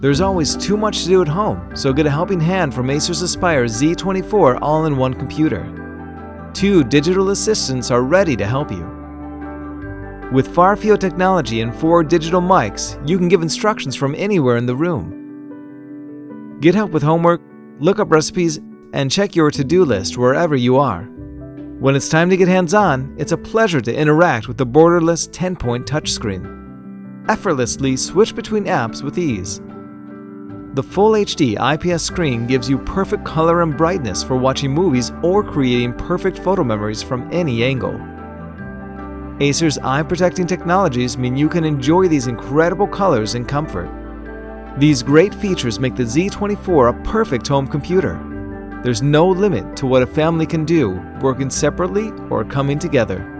There's always too much to do at home, so get a helping hand from Acer's Aspire Z24 all-in-one computer. 2 digital assistants are ready to help you. With far-field technology and 4 digital mics, you can give instructions from anywhere in the room. Get help with homework, look up recipes, and check your to-do list wherever you are. When it's time to get hands-on, it's a pleasure to interact with the borderless 10-point touchscreen. Effortlessly switch between apps with ease. The Full HD IPS screen gives you perfect color and brightness for watching movies or creating perfect photo memories from any angle. Acer's eye-protecting technologies mean you can enjoy these incredible colors and comfort. These great features make the Z24 a perfect home computer. There's no limit to what a family can do working separately or coming together.